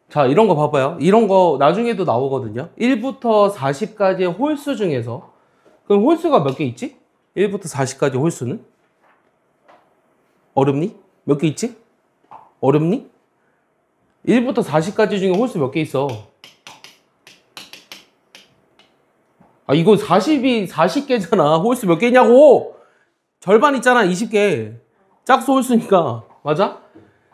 자, 이런 거 봐봐요. 이런 거 나중에도 나오거든요. 1부터 40까지의 홀수 중에서, 그럼 홀수가 몇 개 있지? 1부터 40까지 홀수는? 어렵니? 몇 개 있지? 어렵니? 1부터 40까지 중에 홀수 몇 개 있어? 아, 이거 40개잖아. 홀수 몇 개냐고! 절반 있잖아, 20개. 짝수 홀수니까. 맞아?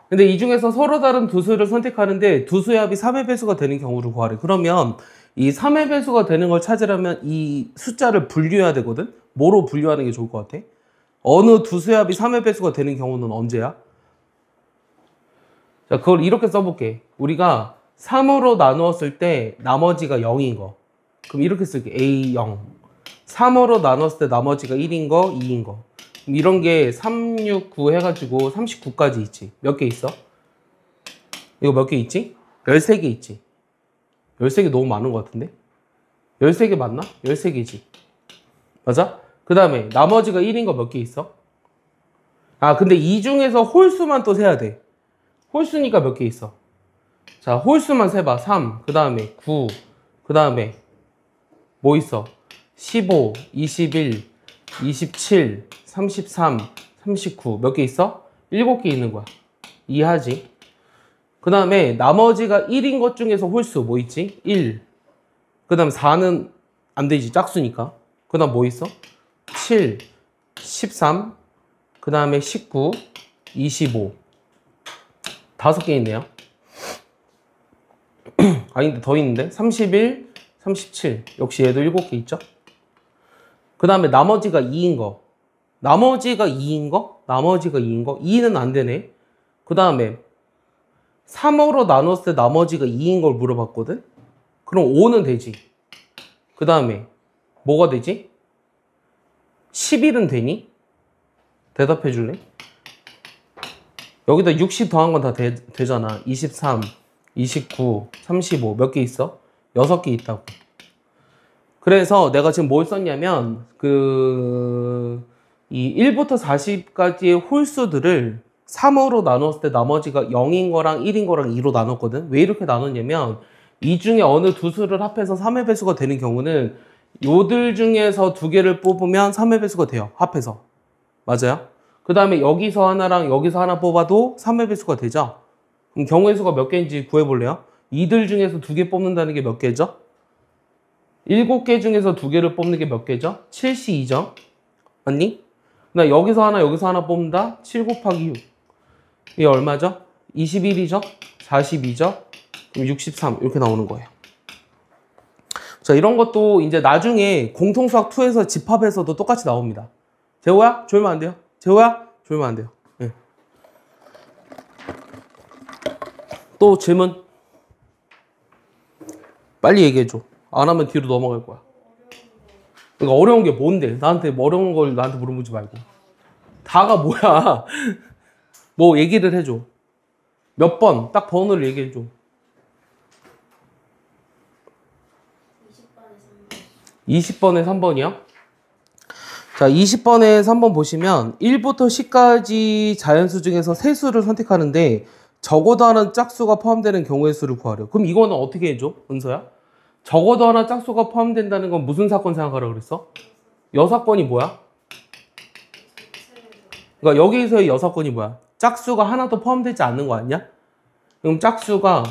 근데 이 중에서 서로 다른 두 수를 선택하는데 두 수의 합이 3의 배수가 되는 경우를 구하래. 그러면 이 3의 배수가 되는 걸 찾으려면 이 숫자를 분류해야 되거든? 뭐로 분류하는 게 좋을 것 같아? 어느 두 수의 합이 3의 배수가 되는 경우는 언제야? 자, 그걸 이렇게 써볼게. 우리가 3으로 나누었을 때 나머지가 0인 거. 그럼 이렇게 쓸게. A0. 3으로 나눴을 때 나머지가 1인 거, 2인 거. 그럼 이런 게 3, 6, 9 해가지고 39까지 있지. 몇 개 있어? 이거 몇 개 있지? 13개 있지. 13개 너무 많은 것 같은데? 13개 맞나? 13개지. 맞아? 그 다음에 나머지가 1인 거 몇 개 있어? 아, 근데 이 중에서 홀수만 또 세야 돼. 홀수니까 몇 개 있어? 자, 홀수만 세봐. 3, 그 다음에 9, 그 다음에 뭐 있어? 15, 21, 27, 33, 39. 몇 개 있어? 7개 있는 거야. 이해하지? 그 다음에 나머지가 1인 것 중에서 홀수 뭐 있지? 1. 그 다음 4는 안 되지. 짝수니까. 그 다음 뭐 있어? 7, 13, 그 다음에 19, 25. 5개 있네요. 아닌데 더 있는데? 31, 37. 역시 얘도 7개 있죠? 그 다음에 나머지가 2인 거. 나머지가 2인 거? 나머지가 2인 거? 2는 안 되네. 그 다음에 3으로 나눴을 때 나머지가 2인 걸 물어봤거든? 그럼 5는 되지. 그 다음에 뭐가 되지? 11은 되니? 대답해 줄래? 여기다 60 더한 건 다 되잖아. 23, 29, 35. 몇 개 있어? 6개 있다고. 그래서 내가 지금 뭘 썼냐면 이 1부터 40까지의 홀수들을 3으로 나눴을 때 나머지가 0인 거랑 1인 거랑 2로 나눴거든. 왜 이렇게 나눴냐면 이 중에 어느 두 수를 합해서 3의 배수가 되는 경우는 요들 중에서 두 개를 뽑으면 3의 배수가 돼요. 합해서. 맞아요? 그 다음에 여기서 하나랑 여기서 하나 뽑아도 3의 배수가 되죠? 그럼 경우의 수가 몇 개인지 구해볼래요? 이들 중에서 두 개 뽑는다는 게 몇 개죠? 7개 중에서 두 개를 뽑는 게 몇 개죠? 7C2죠? 맞니? 나 여기서 하나 뽑는다? 7 곱하기 6. 이게 얼마죠? 21이죠? 42죠? 그럼 63 이렇게 나오는 거예요. 자, 이런 것도 이제 나중에 공통수학 2에서 집합에서도 똑같이 나옵니다. 재호야? 졸면 안 돼요. 재호야? 졸면 안 돼요. 네. 또 질문? 빨리 얘기해줘. 안 하면 뒤로 넘어갈 거야. 그러니까 어려운 게 뭔데? 나한테 어려운 걸 나한테 물어보지 말고. 다가 뭐야? 뭐 얘기를 해줘. 몇 번? 딱 번호를 얘기해줘. 20번에 3번이요? 자, 20번에 3번 보시면 1부터 10까지 자연수 중에서 세 수를 선택하는데 적어도 하나 짝수가 포함되는 경우의 수를 구하려. 그럼 이거는 어떻게 해줘? 은서야? 적어도 하나 짝수가 포함된다는 건 무슨 사건 생각하라고 그랬어? 여사건이 뭐야? 그러니까 여기서의 여사건이 뭐야? 짝수가 하나도 포함되지 않는 거 아니야? 그럼 짝수가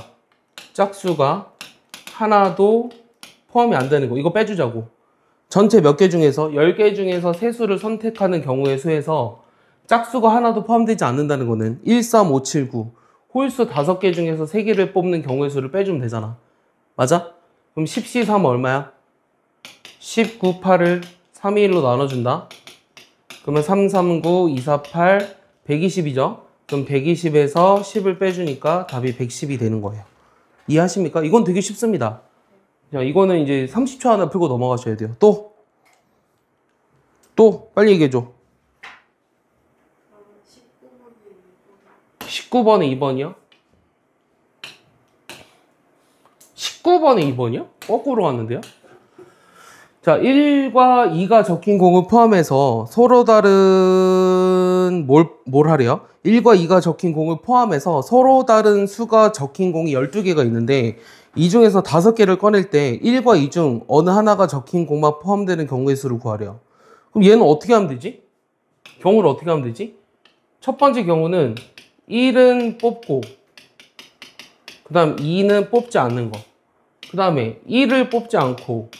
하나도 포함이 안 되는 거. 이거 빼주자고. 전체 몇 개 중에서 10개 중에서 세 수를 선택하는 경우의 수에서 짝수가 하나도 포함되지 않는다는 거는 1, 3, 5, 7, 9 홀수 5개 중에서 3개를 뽑는 경우의 수를 빼주면 되잖아. 맞아? 그럼 10C3 얼마야? 10, 9, 8을 3, 2, 1로 나눠준다. 그러면 3, 3, 9, 2, 4, 8, 120이죠? 그럼 120에서 10을 빼주니까 답이 110이 되는 거예요. 이해하십니까? 이건 되게 쉽습니다. 자, 이거는 이제 30초 하나 풀고 넘어가셔야 돼요. 또 빨리 얘기해줘. 19번에 2번이요? 19번에 2번이요? 거꾸로 왔는데요? 자, 1과 2가 적힌 공을 포함해서 서로 다른 다른 뭘 하래요? 1과 2가 적힌 공을 포함해서 서로 다른 수가 적힌 공이 12개가 있는데 이 중에서 5개를 꺼낼 때 1과 2 중 어느 하나가 적힌 공만 포함되는 경우의 수를 구하래요. 그럼 얘는 어떻게 하면 되지? 경우를 어떻게 하면 되지? 첫 번째 경우는 1은 뽑고 그 다음 2는 뽑지 않는 거. 그 다음에 1을 뽑지 않고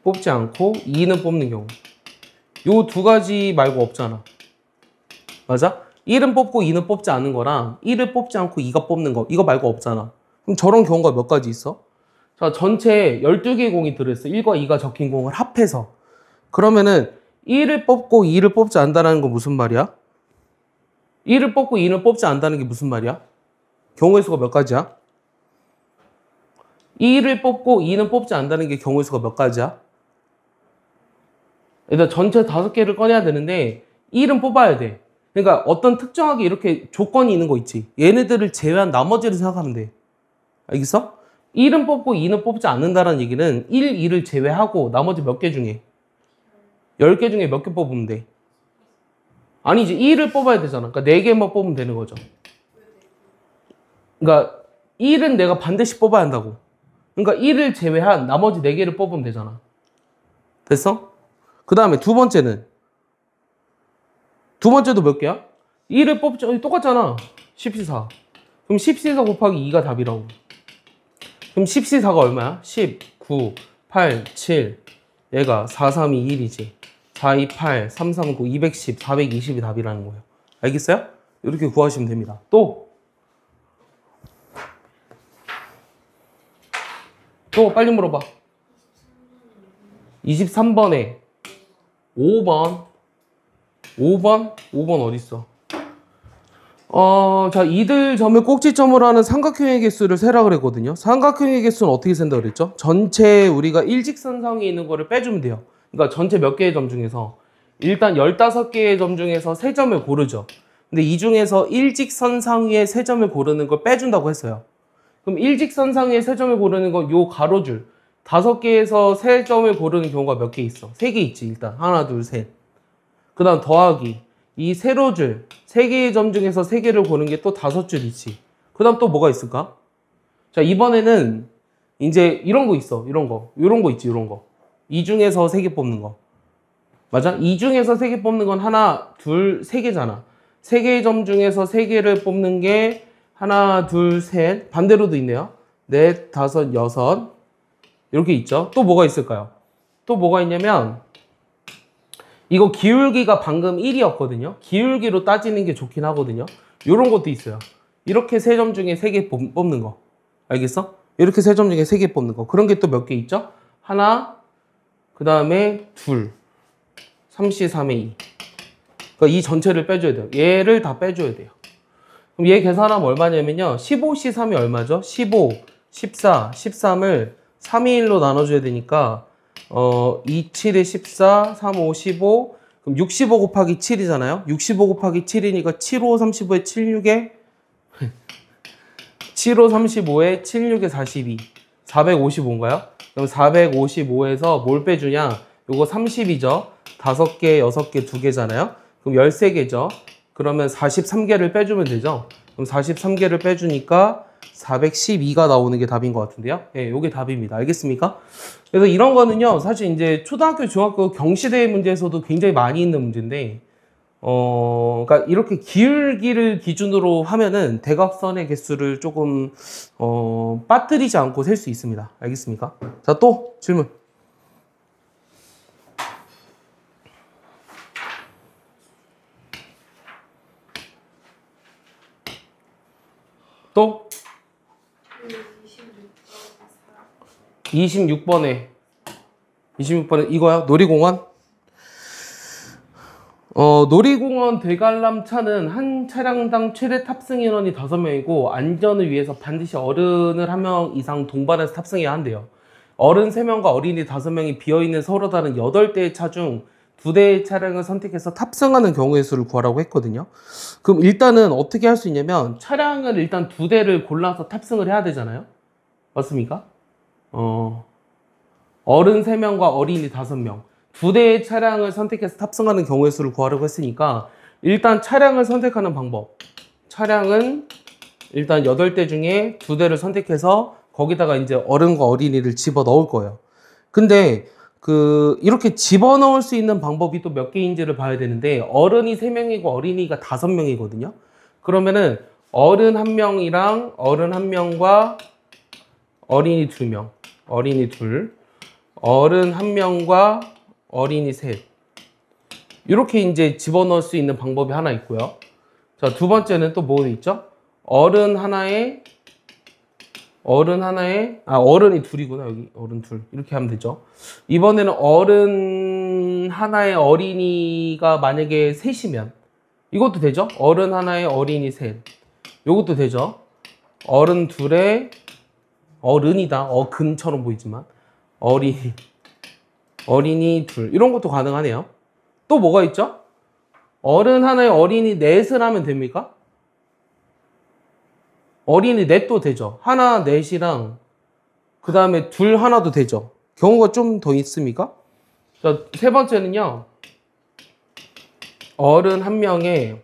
2는 뽑는 경우. 요 두 가지 말고 없잖아. 맞아? 1은 뽑고 2는 뽑지 않는 거랑 1을 뽑지 않고 2가 뽑는 거. 이거 말고 없잖아. 그럼 저런 경우가 몇 가지 있어? 자, 전체 12개의 공이 들어있어. 1과 2가 적힌 공을 합해서. 그러면은 1을 뽑고 2를 뽑지 않는다는 건 무슨 말이야? 1을 뽑고 2는 뽑지 않는다는 게 무슨 말이야? 경우의 수가 몇 가지야? 1을 뽑고 2는 뽑지 않는다는 게 경우의 수가 몇 가지야? 일단 전체 5개를 꺼내야 되는데 1은 뽑아야 돼. 그러니까 어떤 특정하게 이렇게 조건이 있는 거 있지. 얘네들을 제외한 나머지를 생각하면 돼. 알겠어? 1은 뽑고 2는 뽑지 않는다는 얘기는 1, 2를 제외하고 나머지 몇 개 중에 10개 중에 몇 개 뽑으면 돼? 아니지. 1을 뽑아야 되잖아. 그러니까 4개만 뽑으면 되는 거죠. 그러니까 1은 내가 반드시 뽑아야 한다고. 그러니까 1을 제외한 나머지 4개를 뽑으면 되잖아. 됐어? 그 다음에 두 번째는 두 번째도 몇 개야? 1을 뽑지 똑같잖아. 14. 그럼 14 곱하기 2가 답이라고. 그럼 14가 얼마야? 10, 9, 8, 7 얘가 4, 3, 2, 1이지. 4, 2, 8, 3, 3, 9, 210, 420이 답이라는 거예요. 알겠어요? 이렇게 구하시면 됩니다. 또 빨리 물어봐. 23번에 5번 어딨어? 자, 이들 점을 꼭지점으로 하는 삼각형의 개수를 세라 그랬거든요. 삼각형의 개수는 어떻게 센다 그랬죠? 전체 우리가 일직선상에 있는 거를 빼주면 돼요. 그러니까 전체 몇 개의 점 중에서 일단 15개의 점 중에서 3점을 고르죠. 근데 이 중에서 일직선상 위에 3점을 고르는 걸 빼준다고 했어요. 그럼 일직선상 위에 3점을 고르는 건 요 가로줄 5개에서 3점을 고르는 경우가 몇 개 있어? 3개 있지 일단. 하나, 둘, 셋. 그 다음 더하기 이 세로줄 3개의 점 중에서 3개를 고르는 게 또 5줄 있지. 그 다음 또 뭐가 있을까? 자, 이번에는 이제 이런 거 있어. 이런 거 있지. 이런 거. 이 중에서 3개 뽑는 거. 맞아? 이 중에서 3개 뽑는 건 하나, 둘, 3개잖아. 3개의 점 중에서 3개를 뽑는 게 하나, 둘, 셋. 반대로도 있네요. 넷, 다섯, 여섯. 이렇게 있죠. 또 뭐가 있을까요? 또 뭐가 있냐면 이거 기울기가 방금 1이었거든요. 기울기로 따지는 게 좋긴 하거든요. 이런 것도 있어요. 이렇게 3점 중에 3개 뽑는 거. 알겠어? 이렇게 3점 중에 3개 뽑는 거. 그런 게 또 몇 개 있죠? 하나, 그 다음에 둘. 3C, 3의 2. 그러니까 이 전체를 빼줘야 돼요. 얘를 다 빼줘야 돼요. 그럼 얘 계산하면 얼마냐면요. 15C, 3이 얼마죠? 15, 14, 13을 3의 1로 나눠줘야 되니까 2, 7에 14, 3, 5, 15. 그럼 65 곱하기 7이잖아요. 65 곱하기 7이니까 7, 5, 35에 7, 6에 7, 5, 35에 7, 6에 42. 455인가요? 그럼 455에서 뭘 빼주냐? 요거 30이죠. 5개, 6개, 2개잖아요. 그럼 13개죠. 그러면 43개를 빼주면 되죠. 그럼 43개를 빼주니까 412가 나오는 게 답인 것 같은데요. 예, 요게 답입니다. 알겠습니까? 그래서 이런 거는요, 사실 이제 초등학교, 중학교 경시대회 문제에서도 굉장히 많이 있는 문제인데, 그러니까 이렇게 기울기를 기준으로 하면은 대각선의 개수를 조금, 빠뜨리지 않고 셀 수 있습니다. 알겠습니까? 자, 또 질문. 또? 26번에 이거야? 놀이공원? 놀이공원 대관람차는 한 차량당 최대 탑승 인원이 5명이고 안전을 위해서 반드시 어른을 1명 이상 동반해서 탑승해야 한대요. 어른 3명과 어린이 5명이 비어있는 서로 다른 8대의 차 중 2대의 차량을 선택해서 탑승하는 경우의 수를 구하라고 했거든요. 그럼 일단은 어떻게 할 수 있냐면 차량을 일단 2대를 골라서 탑승을 해야 되잖아요. 맞습니까? 어른 3명과 어린이 5명 2대의 차량을 선택해서 탑승하는 경우의 수를 구하려고 했으니까 일단 차량을 선택하는 방법. 차량은 일단 8대 중에 2대를 선택해서 거기다가 이제 어른과 어린이를 집어 넣을 거예요. 근데 이렇게 집어 넣을 수 있는 방법이 또 몇 개인지를 봐야 되는데, 어른이 3명이고 어린이가 5명이거든요. 그러면은 어른 1명이랑 어른 1명과 어린이 2명, 어린이 2, 어른 1명과 어린이 3. 이렇게 이제 집어넣을 수 있는 방법이 하나 있고요. 자, 두 번째는 또 뭐 있죠? 어른이 둘이구나, 여기. 어른 둘. 이렇게 하면 되죠. 이번에는 어른 하나에 어린이가 만약에 3이면, 이것도 되죠? 어른 하나에 어린이 3. 이것도 되죠? 어른 둘에, 어른이다. 어근처럼 보이지만. 어린이 둘. 이런 것도 가능하네요. 또 뭐가 있죠? 어른 하나에 어린이 넷을 하면 됩니까? 어린이 넷도 되죠. 하나 넷이랑 그 다음에 둘 하나도 되죠. 경우가 좀 더 있습니까? 자, 세 번째는요. 어른 1명에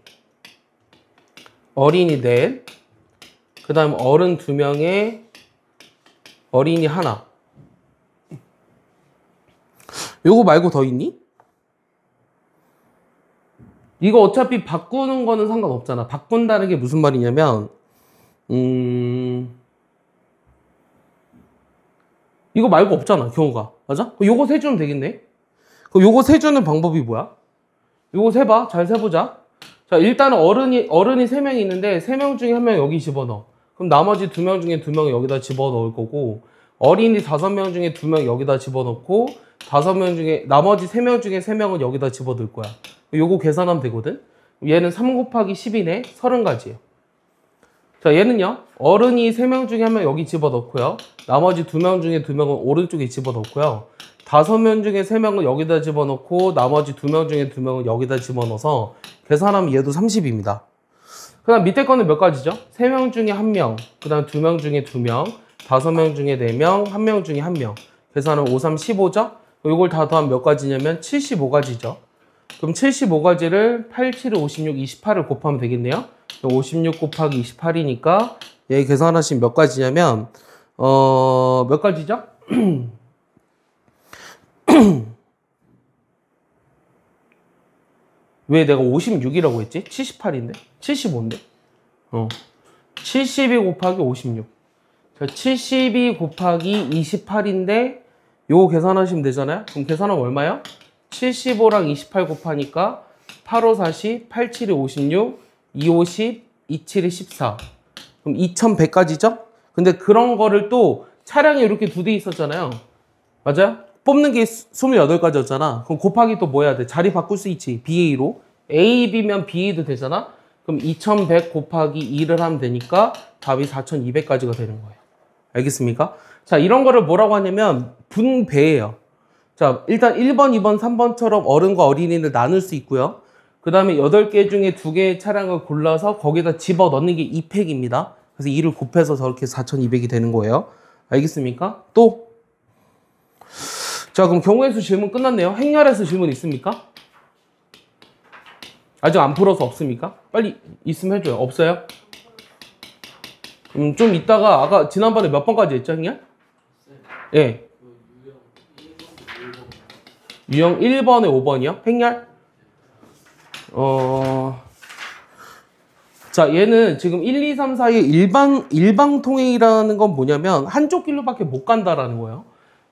어린이 넷, 그 다음 어른 2명에 어린이 하나. 요거 말고 더 있니? 이거 어차피 바꾸는 거는 상관없잖아. 바꾼다는 게 무슨 말이냐면, 이거 말고 없잖아, 경우가. 맞아? 요거 세주면 되겠네? 그럼 요거 세주는 방법이 뭐야? 요거 세봐. 잘 세보자. 자, 일단은 어른이 3명이 있는데, 3명 중에 1명 여기 집어넣어. 그럼 나머지 2명 중에 2명 여기다 집어넣을 거고, 어린이 5명 중에 2명 여기다 집어넣고, 나머지 3명 중에 3명은 여기다 집어넣을 거야. 요거 계산하면 되거든? 얘는 3 곱하기 10이네? 30가지예요. 자, 얘는요, 어른이 3명 중에 1명 여기 집어넣고요. 나머지 2명 중에 2명은 오른쪽에 집어넣고요. 5명 중에 3명은 여기다 집어넣고, 나머지 2명 중에 2명은 여기다 집어넣어서 계산하면 얘도 30입니다. 그 다음 밑에 거는 몇 가지죠? 3명 중에 1명, 그 다음 2명 중에 2명, 5명 중에 4명, 1명 중에 1명. 계산은 5, 3, 15죠? 이걸 다 더하면 몇 가지냐면 75가지죠. 그럼 75가지를 8, 7, 56, 28을 곱하면 되겠네요. 56 곱하기 28이니까 얘 계산하시면 몇 가지냐면 몇 가지죠? 왜 내가 56이라고 했지? 78인데? 75인데? 72 곱하기 56. 자, 72 곱하기 28인데 요거 계산하시면 되잖아요? 그럼 계산하면 얼마요? 75랑 28 곱하니까 8, 5, 40, 8, 7이 56, 2, 50, 2, 7이 14. 그럼 2100까지죠? 근데 그런 거를 또 차량에 이렇게 2대 있었잖아요. 맞아요? 뽑는 게 28가지였잖아. 그럼 곱하기 또 뭐 해야 돼? 자리 바꿀 수 있지. BA로. A, B면 BA도 되잖아? 그럼 2100 곱하기 2를 하면 되니까 답이 4200까지가 되는 거예요. 알겠습니까? 자, 이런 거를 뭐라고 하냐면 분배예요. 자, 일단 1번, 2번, 3번처럼 어른과 어린이를 나눌 수 있고요. 그 다음에 8개 중에 2개의 차량을 골라서 거기다 집어넣는 게 2팩입니다. 그래서 2를 곱해서 저렇게 4200이 되는 거예요. 알겠습니까? 또? 자, 그럼 경우의 수 질문 끝났네요. 행렬에서 질문 있습니까? 아직 안 풀어서 없습니까? 빨리 있으면 해줘요. 없어요? 좀 이따가 아까 지난번에 몇 번까지 했죠, 행렬? 예. 유형 1번에 5번이요? 행렬? 자, 얘는 지금 1, 2, 3, 4의 일방통행이라는 건 뭐냐면 한쪽 길로밖에 못 간다라는 거예요.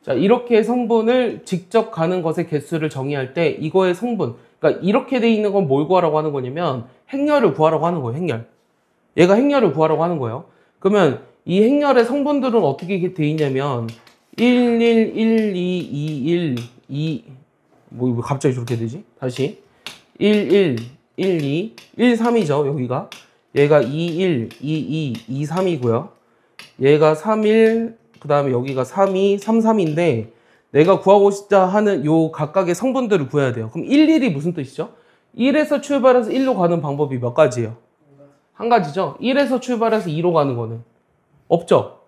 자, 이렇게 성분을 직접 가는 것의 개수를 정의할 때 이거의 성분, 그러니까 이렇게 돼 있는 건 뭘 구하라고 하는 거냐면 행렬을 구하라고 하는 거예요, 행렬. 얘가 행렬을 구하라고 하는 거예요. 그러면 이 행렬의 성분들은 어떻게 돼 있냐면 1, 1, 1, 2, 2, 1, 2, 뭐 왜 갑자기 저렇게 되지? 다시 1, 1, 1, 2, 1, 3이죠, 여기가. 얘가 2, 1, 2, 2, 2, 3이고요. 얘가 3, 1, 그 다음에 여기가 3, 2, 3, 3인데 내가 구하고자 하는 요 각각의 성분들을 구해야 돼요. 그럼 1, 1이 무슨 뜻이죠? 1에서 출발해서 1로 가는 방법이 몇 가지예요? 한 가지죠? 1에서 출발해서 2로 가는 거는 없죠?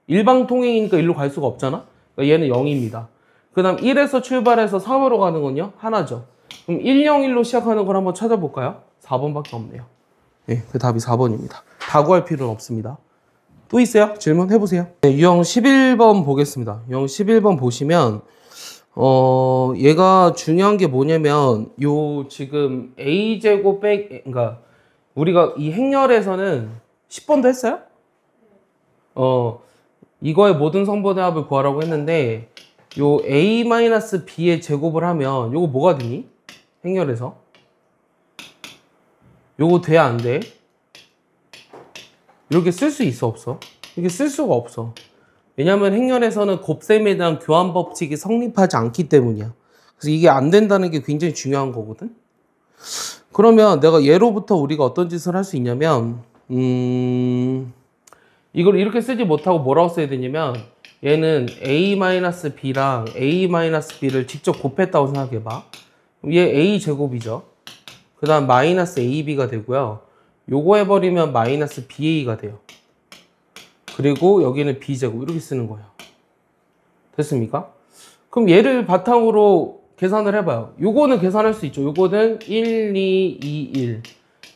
일방통행이니까 1로 갈 수가 없잖아? 그러니까 얘는 0입니다. 그 다음 1에서 출발해서 3으로 가는 건요? 하나죠. 그럼 1, 0, 1로 시작하는 걸 한번 찾아볼까요? 4번밖에 없네요. 네, 그 답이 4번입니다. 다 구할 필요는 없습니다. 또 있어요? 질문 해보세요. 네, 유형 11번 보겠습니다. 유형 11번 보시면 얘가 중요한 게 뭐냐면 요 지금 a제곱 그러니까 우리가 이 행렬에서는 10번도 했어요? 이거의 모든 성분의 합을 구하라고 했는데 요 a-b의 제곱을 하면 요거 뭐가 되니? 행렬에서 요거 돼 안 돼? 이렇게 쓸 수 있어 없어? 이렇게 쓸 수가 없어. 왜냐면 행렬에서는 곱셈에 대한 교환 법칙이 성립하지 않기 때문이야. 그래서 이게 안 된다는 게 굉장히 중요한 거거든. 그러면 내가 예로부터 우리가 어떤 짓을 할 수 있냐면 이걸 이렇게 쓰지 못하고 뭐라고 써야 되냐면 얘는 a-b랑 a-b를 직접 곱했다고 생각해봐. 얘 a제곱이죠. 그 다음 마이너스 ab가 되고요. 요거 해버리면 마이너스 ba가 돼요. 그리고 여기는 b제곱 이렇게 쓰는 거예요. 됐습니까? 그럼 얘를 바탕으로 계산을 해봐요. 요거는 계산할 수 있죠. 요거는 1, 2, 2, 1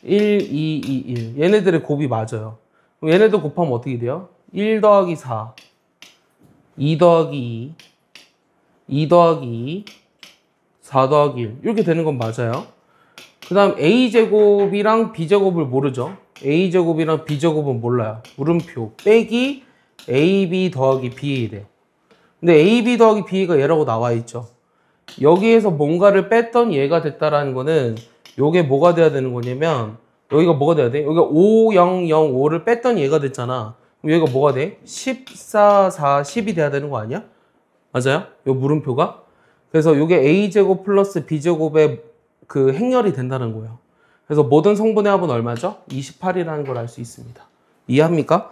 1, 2, 2, 1 얘네들의 곱이 맞아요. 그럼 얘네들 곱하면 어떻게 돼요? 1 더하기 4 2 더하기 2 2 더하기 2 4 더하기 1 이렇게 되는 건 맞아요. 그 다음 a제곱이랑 b제곱을 모르죠. a제곱이랑 b제곱은 몰라요. 물음표 빼기 ab 더하기 ba 돼요. 근데 ab 더하기 ba가 얘라고 나와 있죠. 여기에서 뭔가를 뺐던 얘가 됐다라는 거는 요게 뭐가 돼야 되는 거냐면 여기가 뭐가 돼야 돼? 여기가 5, 0, 0, 5를 뺐던 얘가 됐잖아. 그럼 여기가 뭐가 돼? 14, 4, 10이 돼야 되는 거 아니야? 맞아요? 요 물음표가? 그래서 요게 a제곱 플러스 b제곱의 그 행렬이 된다는 거예요. 그래서 모든 성분의 합은 얼마죠? 28이라는 걸 알 수 있습니다. 이해합니까?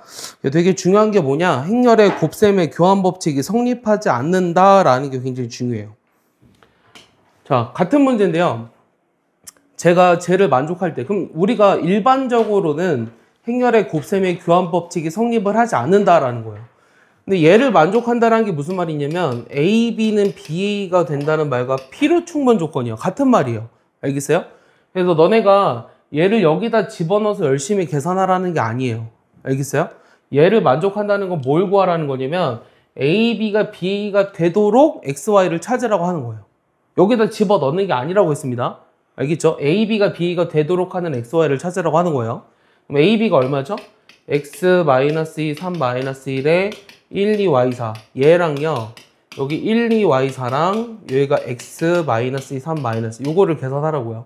되게 중요한 게 뭐냐? 행렬의 곱셈의 교환 법칙이 성립하지 않는다라는 게 굉장히 중요해요. 자, 같은 문제인데요. 제가 쟤를 만족할 때, 그럼 우리가 일반적으로는 행렬의 곱셈의 교환 법칙이 성립을 하지 않는다라는 거예요. 근데 얘를 만족한다는 게 무슨 말이냐면 A, B는 BA가 된다는 말과 필요 충분 조건이에요. 같은 말이에요. 알겠어요? 그래서 너네가 얘를 여기다 집어넣어서 열심히 계산하라는 게 아니에요. 알겠어요? 얘를 만족한다는 건 뭘 구하라는 거냐면 A, B가 BA가 되도록 X, Y를 찾으라고 하는 거예요. 여기다 집어넣는 게 아니라고 했습니다. 알겠죠? A, B가 BA가 되도록 하는 X, Y를 찾으라고 하는 거예요. 그럼 A, B가 얼마죠? X-2, 3-1에 1, 2, Y4 얘랑요 여기 1, 2, Y4랑 여기가 X-2, 3 요거를 계산하라고요.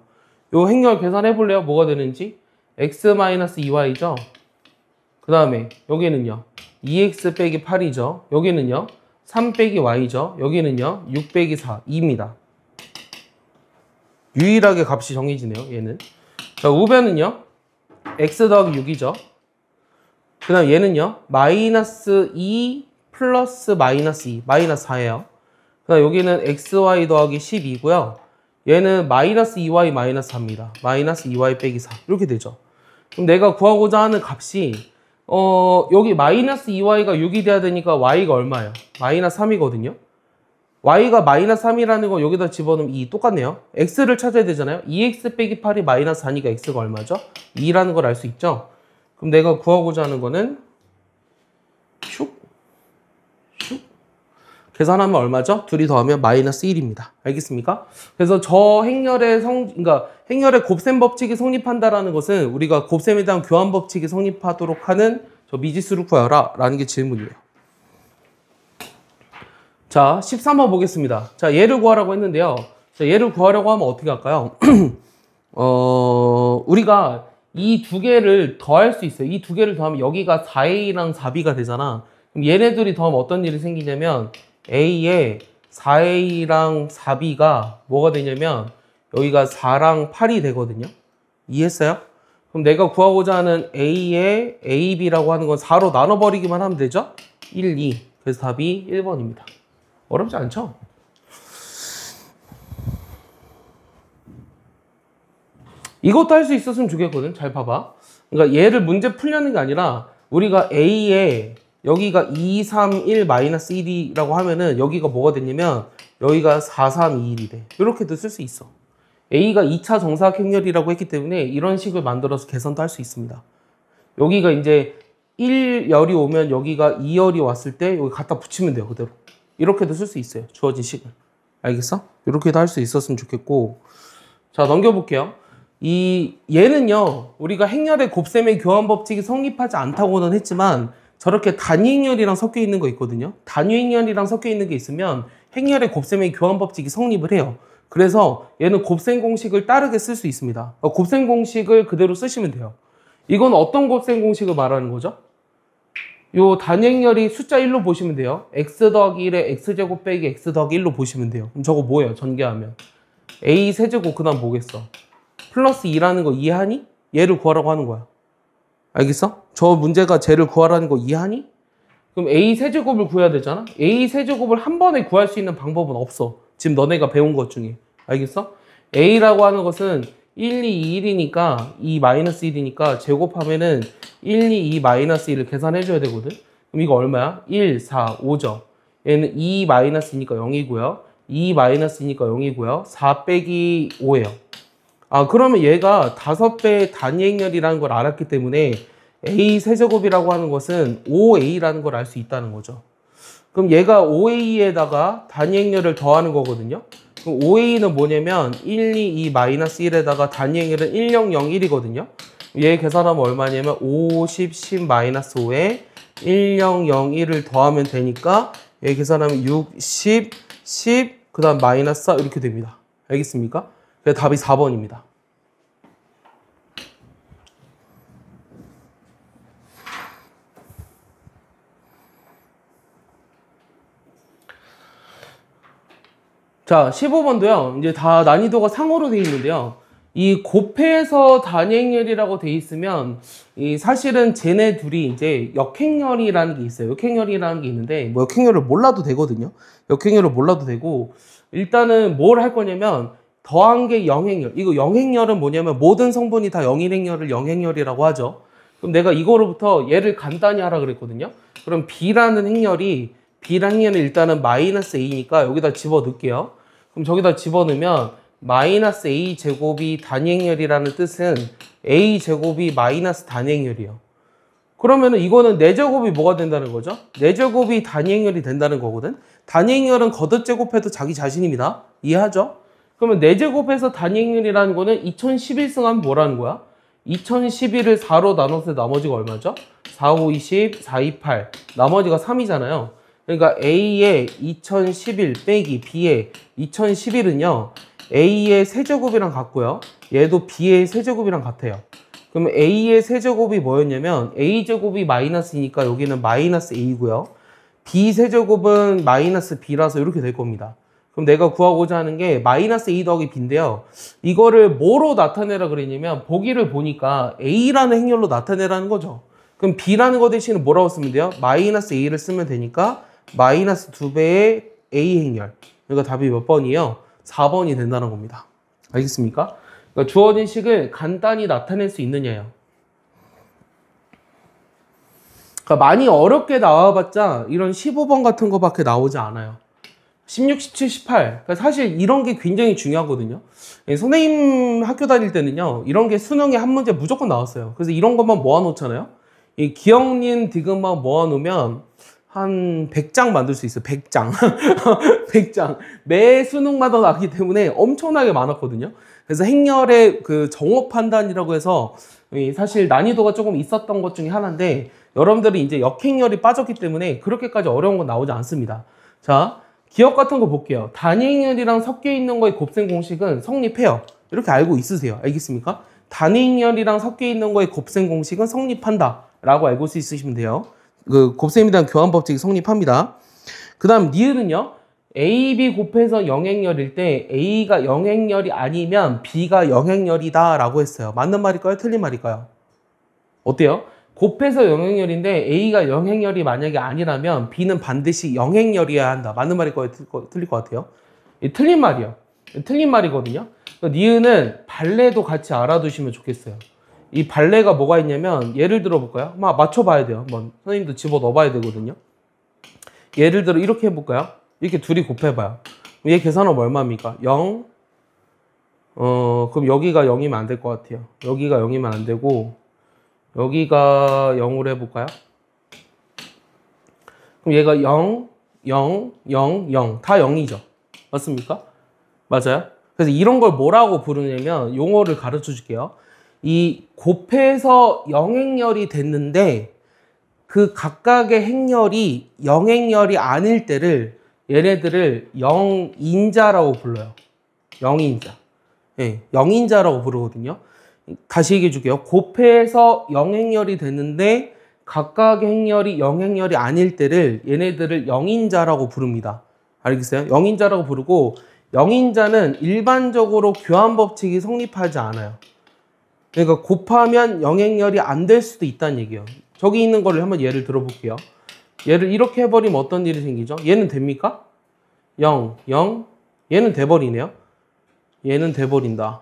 요 행렬 계산해 볼래요? 뭐가 되는지? X-2Y죠? 그 다음에 여기는요 2X 빼기 8이죠? 여기는요 3 빼기 Y죠? 여기는요 6 빼기 4 2입니다. 유일하게 값이 정해지네요. 얘는. 자, 우변은요 X 더하기 6이죠? 그 다음 얘는요 마이너스 2 플러스 마이너스 2 마이너스 4예요. 그 다음 여기는 XY 더하기 10이고요. 얘는 마이너스 2Y 마이너스 4입니다. 마이너스 2Y 빼기 4 이렇게 되죠. 그럼 내가 구하고자 하는 값이 여기 마이너스 2Y가 6이 돼야 되니까 Y가 얼마예요? 마이너스 3이거든요. Y가 마이너스 3이라는 거 여기다 집어넣으면 2 똑같네요. X를 찾아야 되잖아요. 2X 빼기 8이 마이너스 4니까 X가 얼마죠? 2라는 걸 알 수 있죠. 그럼 내가 구하고자 하는 거는 슉 계산하면 얼마죠? 둘이 더하면 마이너스 1입니다. 알겠습니까? 그래서 저 행렬의 그러니까 행렬의 곱셈 법칙이 성립한다라는 것은 우리가 곱셈에 대한 교환 법칙이 성립하도록 하는 저 미지수를 구하라 라는 게 질문이에요. 자, 13번 보겠습니다. 자, 얘를 구하라고 했는데요. 자, 얘를 구하려고 하면 어떻게 할까요? 우리가 이 두 개를 더할 수 있어요. 이 두 개를 더하면 여기가 4A랑 4B가 되잖아. 그럼 얘네들이 더하면 어떤 일이 생기냐면 A에 4A랑 4B가 뭐가 되냐면 여기가 4랑 8이 되거든요. 이해했어요? 그럼 내가 구하고자 하는 A에 AB라고 하는 건 4로 나눠버리기만 하면 되죠? 1, 2. 그래서 답이 1번입니다. 어렵지 않죠? 이것도 할 수 있었으면 좋겠거든. 잘 봐봐. 그러니까 얘를 문제 풀려는 게 아니라 우리가 A에 여기가 2, 3, 1, 마이너스 1이라고 하면은 여기가 뭐가 됐냐면 여기가 4, 3, 2, 1이 돼. 이렇게도 쓸 수 있어. A가 2차 정사각 행렬이라고 했기 때문에 이런 식을 만들어서 계산도 할 수 있습니다. 여기가 이제 1열이 오면 여기가 2열이 왔을 때 여기 갖다 붙이면 돼요. 그대로. 이렇게도 쓸 수 있어요. 주어진 식을. 알겠어? 이렇게도 할 수 있었으면 좋겠고. 자, 넘겨볼게요. 얘는요, 우리가 행렬의 곱셈의 교환 법칙이 성립하지 않다고는 했지만 저렇게 단위 행렬이랑 섞여 있는 거 있거든요. 단위 행렬이랑 섞여 있는 게 있으면 행렬의 곱셈의 교환 법칙이 성립을 해요. 그래서 얘는 곱셈 공식을 따르게 쓸 수 있습니다. 곱셈 공식을 그대로 쓰시면 돼요. 이건 어떤 곱셈 공식을 말하는 거죠? 요 단위 행렬이 숫자 1로 보시면 돼요. x 더하기 1에 x제곱 빼기 x 더하기 1로 보시면 돼요. 그럼 저거 뭐예요? 전개하면 a 세제곱 그 다음 뭐겠어? 플러스 2라는 거 이해하니? 얘를 구하라고 하는 거야. 알겠어? 저 문제가 쟤를 구하라는 거 이해하니? 그럼 a 세제곱을 구해야 되잖아? a 세제곱을 한 번에 구할 수 있는 방법은 없어. 지금 너네가 배운 것 중에. 알겠어? a라고 하는 것은 1, 2, 1이니까 2 마이너스 1이니까 제곱하면은 1, 2, 2 마이너스 1을 계산해줘야 되거든? 그럼 이거 얼마야? 1, 4, 5죠. 얘는 2 마이너스니까 0이고요. 2 마이너스니까 0이고요. 4 빼기 5예요. 아, 그러면 얘가 5배의 단위 행렬이라는 걸 알았기 때문에 a 세제곱이라고 하는 것은 5a라는 걸 알 수 있다는 거죠. 그럼 얘가 5a에다가 단위 행렬을 더하는 거거든요. 그럼 5a는 뭐냐면 1, 2, 2 마이너스 1에다가 단위 행렬은 1, 0, 0, 1이거든요. 얘 계산하면 얼마냐면 50, 10 마이너스 5에 1, 0, 0, 1을 더하면 되니까 얘 계산하면 6, 10, 10, 그 다음 마이너스 4 이렇게 됩니다. 알겠습니까? 그래서 답이 4번입니다. 자, 15번도요. 이제 다 난이도가 상으로 되어 있는데요. 이 곱해서 단위 행렬이라고 되어 있으면 사실은 쟤네 둘이 이제 역행렬이라는 게 있어요. 역행렬이라는 게 있는데 뭐 역행렬을 몰라도 되거든요. 역행렬을 몰라도 되고 일단은 뭘 할 거냐면 더한 게 영행렬. 이거 영행렬은 뭐냐면 모든 성분이 다 영일행렬을 영행렬이라고 하죠. 그럼 내가 이거로부터 얘를 간단히 하라 그랬거든요. 그럼 B라는 행렬이 B라는 행렬은 일단은 마이너스 A니까 여기다 집어 넣을게요. 그럼 저기다 집어넣으면 마이너스 A 제곱이 단위 행렬이라는 뜻은 A 제곱이 마이너스 단위 행렬이에요. 그러면은 이거는 4제곱이 뭐가 된다는 거죠? 4제곱이 단위 행렬이 된다는 거거든. 단위 행렬은 겉옷 제곱해도 자기 자신입니다. 이해하죠? 그러면 4제곱에서 단위 행렬이라는 거는 2011 승하면 뭐라는 거야? 2011을 4로 나눴을 때 나머지가 얼마죠? 4, 5, 20, 4, 2, 8. 나머지가 3이잖아요. 그러니까 A의 2011 빼기 B의 2011은요. A의 세제곱이랑 같고요. 얘도 B의 세제곱이랑 같아요. 그러면 A의 세제곱이 뭐였냐면 A제곱이 마이너스니까 여기는 마이너스 A고요. B 세제곱은 마이너스 B라서 이렇게 될 겁니다. 그럼 내가 구하고자 하는 게 마이너스 A 더하기 B인데요. 이거를 뭐로 나타내라 그랬냐면 보기를 보니까 A라는 행렬로 나타내라는 거죠. 그럼 B라는 거 대신에 뭐라고 쓰면 돼요? 마이너스 A를 쓰면 되니까 마이너스 2배의 A 행렬. 그러니까 답이 몇 번이에요? 4번이 된다는 겁니다. 알겠습니까? 그러니까 주어진 식을 간단히 나타낼 수 있느냐요. 그러니까 많이 어렵게 나와봤자 이런 15번 같은 거밖에 나오지 않아요. 16, 17, 18. 그러니까 사실 이런 게 굉장히 중요하거든요. 선생님 학교 다닐 때는요. 이런 게 수능에 한 문제 무조건 나왔어요. 그래서 이런 것만 모아놓잖아요. 이 기억린 디귿만 모아놓으면 한 100장 만들 수 있어요. 100장. 100장. 매 수능마다 나기 때문에 엄청나게 많았거든요. 그래서 행렬의 그 정호 판단이라고 해서 사실 난이도가 조금 있었던 것 중에 하나인데 여러분들이 이제 역행렬이 빠졌기 때문에 그렇게까지 어려운 건 나오지 않습니다. 자, 기억 같은 거 볼게요. 단위 행렬이랑 섞여 있는 거의 곱셈 공식은 성립해요. 이렇게 알고 있으세요. 알겠습니까? 단위 행렬이랑 섞여 있는 거의 곱셈 공식은 성립한다. 라고 알고 있으시면 돼요. 그 곱셈에 대한 교환 법칙이 성립합니다. 그 다음 니은은요. A, B 곱해서 영행렬일 때 A가 영행렬이 아니면 B가 영행렬이다 라고 했어요. 맞는 말일까요? 틀린 말일까요? 어때요? 곱해서 영행렬인데 A가 영행렬이 만약에 아니라면 B는 반드시 영행렬이어야 한다. 맞는 말일까요? 틀릴 것 같아요. 틀린 말이요. 틀린 말이거든요. 니은은 발레도 같이 알아두시면 좋겠어요. 이 발레가 뭐가 있냐면 예를 들어 볼까요? 한번 맞춰봐야 돼요. 한번 선생님도 집어 넣어봐야 되거든요. 예를 들어 이렇게 해볼까요? 이렇게 둘이 곱해봐요. 얘 계산하면 얼마입니까? 0, 그럼 여기가 0이면 안 될 것 같아요. 여기가 0이면 안 되고 여기가 0으로 해볼까요? 그럼 얘가 0, 0, 0, 0 다 0이죠. 맞습니까? 맞아요? 그래서 이런 걸 뭐라고 부르냐면 용어를 가르쳐 줄게요. 이 곱해서 영행열이 됐는데 그 각각의 행열이 영행열이 아닐 때를 얘네들을 영인자라고 불러요. 영인자. 예, 영인자라고 부르거든요. 다시 얘기해 줄게요. 곱해서 영행열이 됐는데 각각의 행열이 영행열이 아닐 때를 얘네들을 영인자라고 부릅니다. 알겠어요? 영인자라고 부르고 영인자는 일반적으로 교환법칙이 성립하지 않아요. 그러니까 곱하면 영행열이 안 될 수도 있다는 얘기예요. 저기 있는 거를 한번 예를 들어볼게요. 얘를 이렇게 해버리면 어떤 일이 생기죠? 얘는 됩니까? 0, 0. 얘는 돼버리네요. 얘는 돼버린다.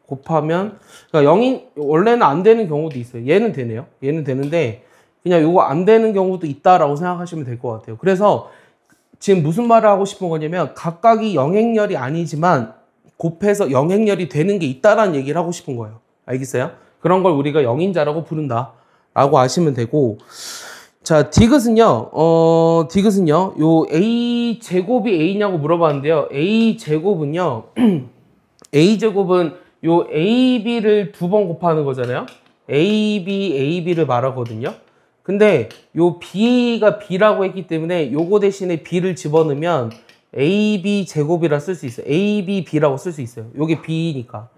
곱하면 그러니까 원래는 안 되는 경우도 있어요. 얘는 되네요. 얘는 되는데 그냥 이거 안 되는 경우도 있다라고 생각하시면 될 것 같아요. 그래서 지금 무슨 말을 하고 싶은 거냐면 각각이 영행열이 아니지만 곱해서 영행열이 되는 게 있다라는 얘기를 하고 싶은 거예요. 알겠어요? 그런 걸 우리가 영인자라고 부른다 라고 아시면 되고, 자, 디귿은요, 요 A 제곱이 A냐고 물어봤는데요. A 제곱은요, A 제곱은 요 AB를 두 번 곱하는 거잖아요. AB를 말하거든요. 근데 요 B가 B라고 했기 때문에 요거 대신에 B를 집어넣으면 AB 제곱이라 쓸 수 있어요. AB, B라고 쓸 수 있어요. 요게 B니까.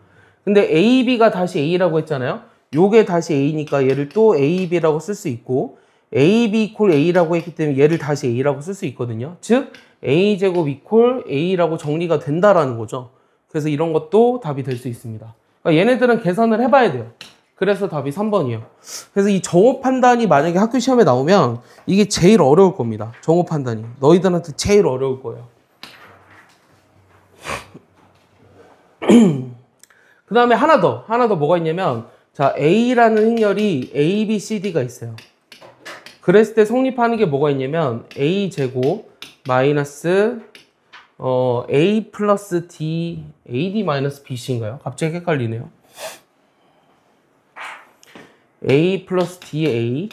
근데 AB가 다시 A라고 했잖아요. 요게 다시 A니까 얘를 또 AB라고 쓸 수 있고, AB 이퀄 A라고 했기 때문에 얘를 다시 A라고 쓸 수 있거든요. 즉 A제곱 이퀄 A라고 정리가 된다라는 거죠. 그래서 이런 것도 답이 될 수 있습니다. 그러니까 얘네들은 계산을 해봐야 돼요. 그래서 답이 3번이에요. 그래서 이 정오 판단이 만약에 학교 시험에 나오면 이게 제일 어려울 겁니다. 정오 판단이. 너희들한테 제일 어려울 거예요. 그 다음에 하나 더 뭐가 있냐면, 자, A라는 행열이 A, B, C, D가 있어요. 그랬을 때 성립하는 게 뭐가 있냐면, A 제곱 마이너스 A 플러스 D, AD 마이너스 BC인가요? 갑자기 헷갈리네요. A 플러스 DA,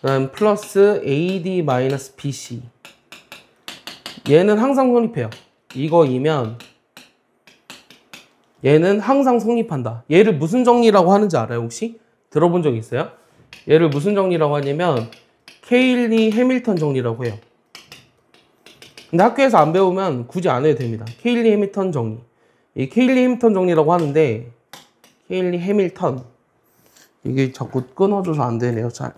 그다음 플러스 AD 마이너스 BC. 얘는 항상 성립해요. 이거이면 얘는 항상 성립한다. 얘를 무슨 정리라고 하는지 알아요, 혹시? 들어본 적 있어요? 얘를 무슨 정리라고 하냐면 케일리 해밀턴 정리라고 해요. 근데 학교에서 안 배우면 굳이 안 해도 됩니다. 케일리 해밀턴 정리. 이 케일리 해밀턴 정리라고 하는데, 케일리 해밀턴. 이게 자꾸 끊어져서 안 되네요, 잘.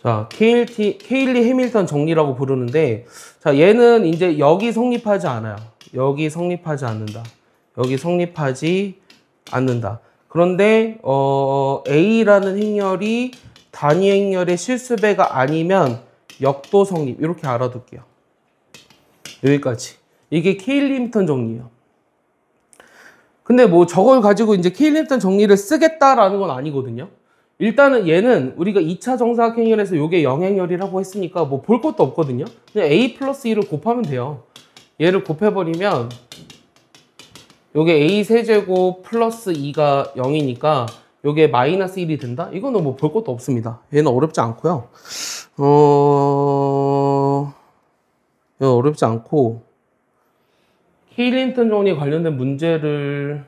자, 케일리 해밀턴 정리라고 부르는데, 자, 얘는 이제 여기 성립하지 않아요. 여기 성립하지 않는다. 여기 성립하지 않는다. 그런데, A라는 행열이 단위 행열의 실수배가 아니면 역도 성립. 이렇게 알아둘게요. 여기까지. 이게 케일리 해밀턴 정리예요. 근데 뭐 저걸 가지고 이제 케일리 해밀턴 정리를 쓰겠다라는 건 아니거든요. 일단은 얘는 우리가 2차 정사각형열에서 요게 영행열이라고 했으니까 뭐 볼 것도 없거든요. 그냥 A 플러스 2를 곱하면 돼요. 얘를 곱해버리면 요게 A 세제곱 플러스 2가 0이니까 요게 마이너스 1이 된다? 이거는 뭐 볼 것도 없습니다. 얘는 어렵지 않고요. 얘는 어렵지 않고, 케일리 해밀턴 정리에 관련된 문제를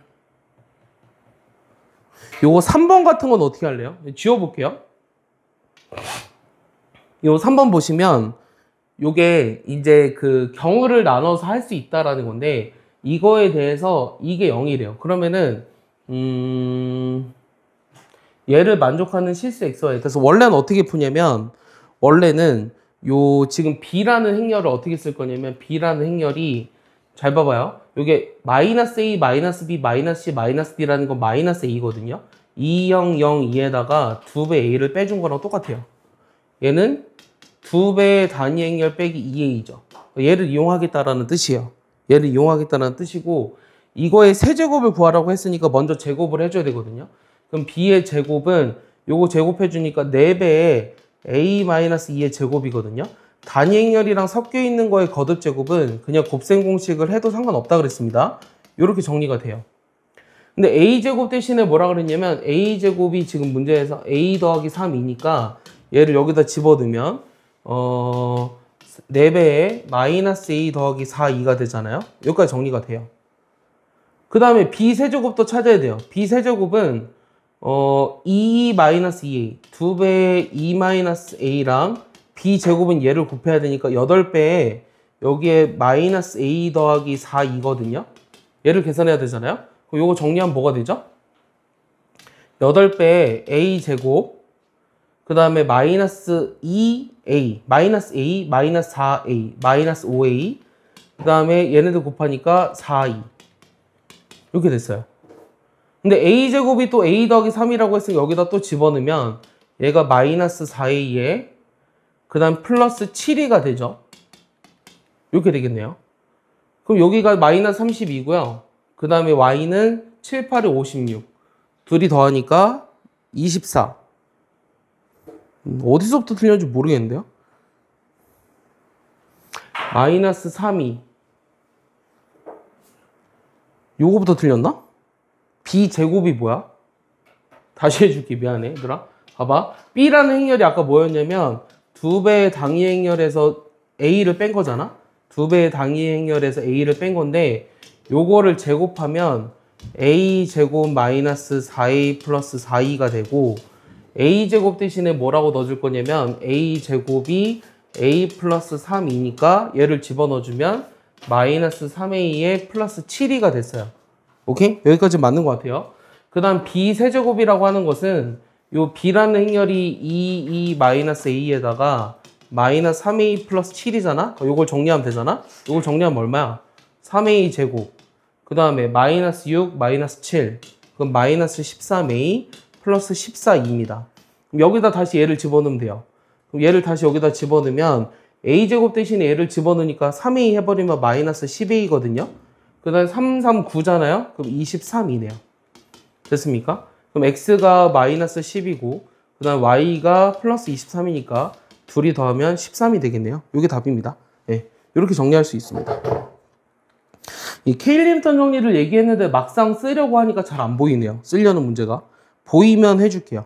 요거 3번 같은 건 어떻게 할래요? 지워볼게요. 요 3번 보시면 요게 이제 그 경우를 나눠서 할 수 있다라는 건데, 이거에 대해서 이게 0이래요. 그러면은 얘를 만족하는 실수 xy. 그래서 원래는 어떻게 푸냐면, 원래는 요 지금 b라는 행열을 어떻게 쓸 거냐면, b라는 행열이 잘 봐봐요. 이게 마이너스 a, 마이너스 b, 마이너스 c, 마이너스 d라는 건 마이너스 a거든요. 2, 0, 0, 2에다가 2배 a를 빼준 거랑 똑같아요. 얘는 2배의 단위 행열 빼기 2a죠. 얘를 이용하겠다라는 뜻이에요. 얘를 이용하겠다는 뜻이고, 이거의 세제곱을 구하라고 했으니까 먼저 제곱을 해줘야 되거든요. 그럼 b의 제곱은 요거 제곱해주니까 4배의 a-2의 제곱이거든요. 단위 행렬이랑 섞여 있는 거의 거듭 제곱은 그냥 곱셈 공식을 해도 상관없다 그랬습니다. 이렇게 정리가 돼요. 근데 a제곱 대신에 뭐라 그랬냐면 a제곱이 지금 문제에서 a 더하기 3이니까 얘를 여기다 집어넣으면 4배에 마이너스 a 더하기 4, 2가 되잖아요. 여기까지 정리가 돼요. 그 다음에 b세제곱도 찾아야 돼요. b세제곱은 2 마이너스 2a 2배의 2 마이너스 a랑 b제곱은 얘를 곱해야 되니까 8배에 여기에 마이너스 a 더하기 4, 2거든요. 얘를 계산해야 되잖아요. 그럼 요거 정리하면 뭐가 되죠? 8배에 a제곱 그 다음에 마이너스 2a 마이너스 a 마이너스 4a 마이너스 5a 그 다음에 얘네들 곱하니까 4, 2 이렇게 됐어요. 근데 a제곱이 또 a 더하기 3이라고 했으니까 여기다 또 집어넣으면 얘가 마이너스 4a에 그 다음 플러스 7이가 되죠. 이렇게 되겠네요. 그럼 여기가 마이너스 32고요. 그 다음에 y는 7, 8에 56 둘이 더하니까 24 어디서부터 틀렸는지 모르겠는데요. 마이너스 3이 요거부터 틀렸나? b제곱이 뭐야? 다시 해줄게. 미안해 얘들아. 봐봐. b라는 행렬이 아까 뭐였냐면 2배의 당위 행렬에서 a를 뺀 거잖아. 2배의 당위 행렬에서 a를 뺀 건데 요거를 제곱하면 a제곱 마이너스 4a 플러스 4e가 되고 a제곱 대신에 뭐라고 넣어줄 거냐면 a제곱이 a 플러스 3이니까 얘를 집어넣어주면 마이너스 3a에 플러스 7이가 됐어요. 오케이? 여기까지 맞는 것 같아요. 그 다음 b세제곱이라고 하는 것은 요 b라는 행렬이 2 마이너스 a에다가 마이너스 3a 플러스 7이잖아? 요걸 정리하면 되잖아? 요걸 정리하면 얼마야? 3a 제곱 그 다음에 마이너스 6 마이너스 7 그럼 마이너스 13a 플러스 14입니다. 그럼 여기다 다시 얘를 집어넣으면 돼요. 그럼 얘를 다시 여기다 집어넣으면 a제곱 대신에 얘를 집어넣으니까 3a 해버리면 마이너스 10a거든요. 그 다음에 3, 3, 9잖아요. 그럼 23이네요. 됐습니까? 그럼 x가 마이너스 10이고 그 다음 y가 플러스 23이니까 둘이 더하면 13이 되겠네요. 이게 답입니다. 네, 이렇게 정리할 수 있습니다. 이 케일리미턴 정리를 얘기했는데 막상 쓰려고 하니까 잘 안 보이네요. 쓰려는 문제가. 보이면 해줄게요.